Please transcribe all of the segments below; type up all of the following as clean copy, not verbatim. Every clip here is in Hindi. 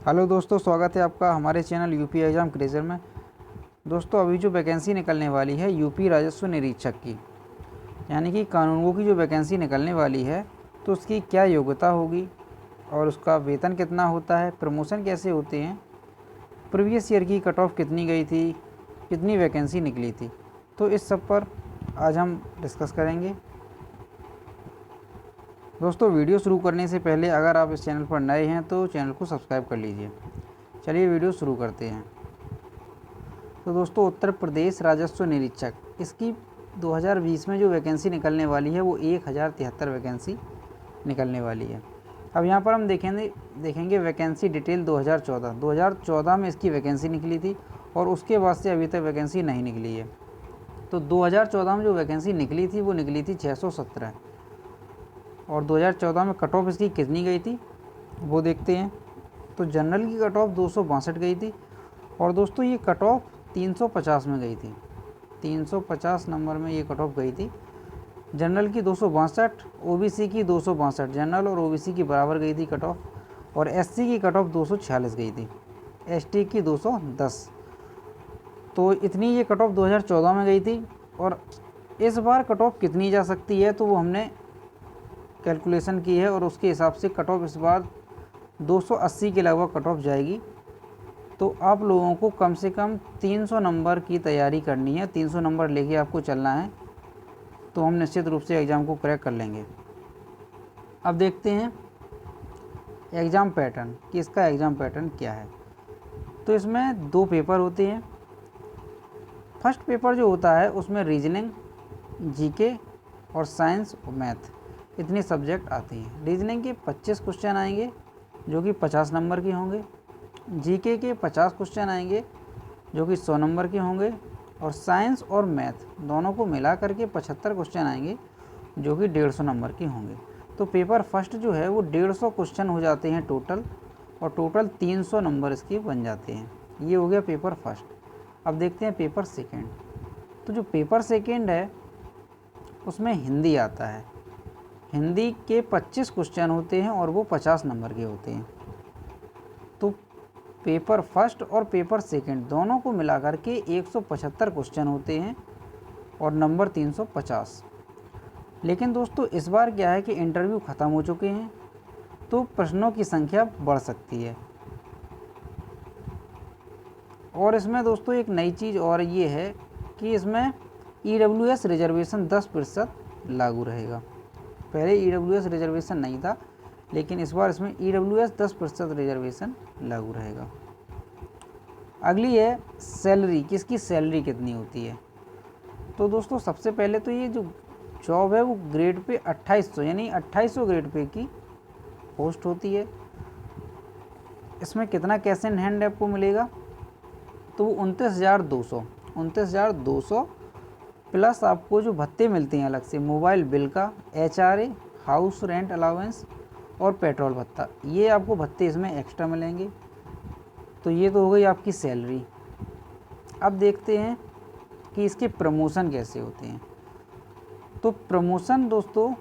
हेलो दोस्तों, स्वागत है आपका हमारे चैनल यूपी एग्ज़ाम क्रेज़र में। दोस्तों, अभी जो वैकेंसी निकलने वाली है यूपी राजस्व निरीक्षक की, यानी कि कानूनगो की जो वैकेंसी निकलने वाली है, तो उसकी क्या योग्यता होगी और उसका वेतन कितना होता है, प्रमोशन कैसे होते हैं, प्रीवियस ईयर की कट ऑफ कितनी गई थी, कितनी वैकेंसी निकली थी, तो इस सब पर आज हम डिस्कस करेंगे। दोस्तों, वीडियो शुरू करने से पहले अगर आप इस चैनल पर नए हैं तो चैनल को सब्सक्राइब कर लीजिए। चलिए वीडियो शुरू करते हैं। तो दोस्तों, उत्तर प्रदेश राजस्व निरीक्षक, इसकी 2020 में जो वैकेंसी निकलने वाली है वो 1073 वैकेंसी निकलने वाली है। अब यहाँ पर हम देखेंगे वैकेंसी डिटेल 2014 में इसकी वैकेंसी निकली थी और उसके बाद से अभी तक वैकेंसी नहीं निकली है। तो 2014 में जो वैकेंसी निकली थी वो निकली थी 617 और 2014 में कट ऑफ इसकी कितनी गई थी वो देखते हैं। तो जनरल की कट ऑफ 262 गई थी और दोस्तों ये कट ऑफ 350 में गई थी। 350 नंबर में ये कट ऑफ गई थी। जनरल की 262, ओबीसी की 262, जनरल और ओबीसी की बराबर गई थी कट ऑफ, और एससी की कट ऑफ 246 गई थी, एसटी की 210। तो इतनी ये कट ऑफ 2014 में गई थी। और इस बार कट ऑफ कितनी जा सकती है तो वो हमने कैलकुलेशन की है और उसके हिसाब से कट ऑफ इस बार 280 के लगभग कट ऑफ जाएगी। तो आप लोगों को कम से कम 300 नंबर की तैयारी करनी है। 300 नंबर लेके आपको चलना है, तो हम निश्चित रूप से एग्ज़ाम को क्रैक कर लेंगे। अब देखते हैं एग्ज़ाम पैटर्न कि इसका एग्ज़ाम पैटर्न क्या है। तो इसमें 2 पेपर होते हैं। फर्स्ट पेपर जो होता है उसमें रीजनिंग, जीके और साइंस और मैथ, इतने सब्जेक्ट आते हैं। रीजनिंग के 25 क्वेश्चन आएंगे जो कि 50 नंबर के होंगे। जीके के 50 क्वेश्चन आएंगे जो कि 100 नंबर के होंगे। और साइंस और मैथ दोनों को मिला करके 75 क्वेश्चन आएंगे जो कि 150 नंबर के होंगे। तो पेपर फर्स्ट जो है वो 150 क्वेश्चन हो जाते हैं टोटल, और टोटल 300 नंबर इसके बन जाते हैं। ये हो गया पेपर फर्स्ट। अब देखते हैं पेपर सेकेंड। तो जो पेपर सेकेंड है उसमें हिंदी आता है। हिंदी के 25 क्वेश्चन होते हैं और वो 50 नंबर के होते हैं। तो पेपर फर्स्ट और पेपर सेकंड दोनों को मिला करके 175 क्वेश्चन होते हैं और नंबर 350। लेकिन दोस्तों इस बार क्या है कि इंटरव्यू ख़त्म हो चुके हैं, तो प्रश्नों की संख्या बढ़ सकती है। और इसमें दोस्तों एक नई चीज़ और ये है कि इसमें ईडब्ल्यूएस रिजर्वेशन 10% लागू रहेगा। पहले ईडब्ल्यूएस रिजर्वेशन नहीं था, लेकिन इस बार इसमें ईडब्ल्यूएस 10% रिजर्वेशन लागू रहेगा। अगली है सैलरी, किसकी सैलरी कितनी होती है। तो दोस्तों सबसे पहले तो ये जो जॉब है वो ग्रेड पे 2800 यानी 2800 ग्रेड पे की पोस्ट होती है। इसमें कितना कैश इन हैंड आपको मिलेगा तो वो 29,200 प्लस आपको जो भत्ते मिलते हैं अलग से, मोबाइल बिल का, एचआरए, हाउस रेंट अलाउंस और पेट्रोल भत्ता, ये आपको भत्ते इसमें एक्स्ट्रा मिलेंगे। तो ये तो हो गई आपकी सैलरी। अब देखते हैं कि इसके प्रमोशन कैसे होते हैं। तो प्रमोशन दोस्तों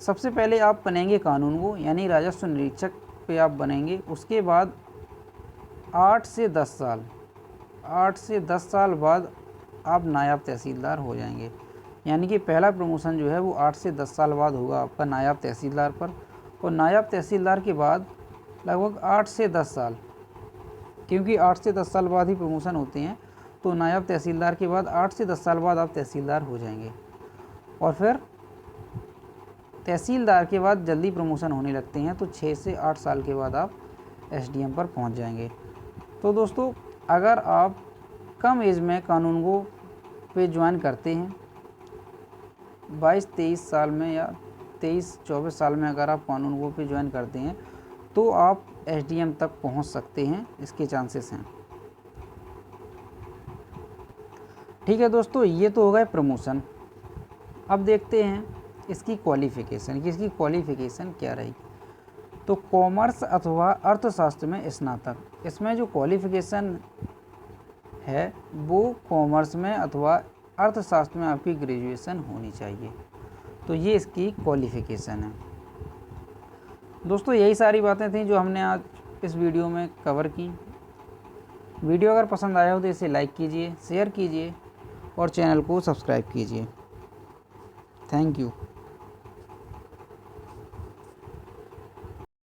सबसे पहले आप बनेंगे कानूनगो यानी राजस्व निरीक्षक पे आप बनेंगे। उसके बाद 8 से 10 साल बाद आप नायब तहसीलदार हो जाएंगे। यानी कि पहला प्रमोशन जो है वो 8 से 10 साल बाद होगा आपका नायब तहसीलदार पर। और नायब तहसीलदार के बाद लगभग 8 से 10 साल, क्योंकि 8 से 10 साल बाद ही प्रमोशन होते हैं, तो नायब तहसीलदार के बाद 8 से 10 साल बाद आप तहसीलदार हो जाएंगे। और फिर तहसीलदार के बाद जल्दी प्रमोशन होने लगते हैं, तो 6 से 8 साल के बाद आप एसडीएम पर पहुंच जाएंगे। तो दोस्तों अगर आप कम एज में कानूनगो पे ज्वाइन करते हैं, 22-23 साल में या 23-24 साल में अगर आप कानूनगो पे ज्वाइन करते हैं तो आप एसडीएम तक पहुंच सकते हैं, इसके चांसेस हैं। ठीक है दोस्तों, ये तो हो गए प्रमोशन। अब देखते हैं इसकी क्वालिफ़िकेशन कि इसकी क्वालिफ़िकेशन क्या रहेगी। तो कॉमर्स अथवा अर्थशास्त्र में स्नातक, इसमें जो क्वालिफ़िकेशन है वो कॉमर्स में अथवा अर्थशास्त्र में आपकी ग्रेजुएशन होनी चाहिए। तो ये इसकी क्वालिफ़िकेशन है। दोस्तों यही सारी बातें थी जो हमने आज इस वीडियो में कवर की। वीडियो अगर पसंद आया हो तो इसे लाइक कीजिए, शेयर कीजिए और चैनल को सब्सक्राइब कीजिए। Thank you.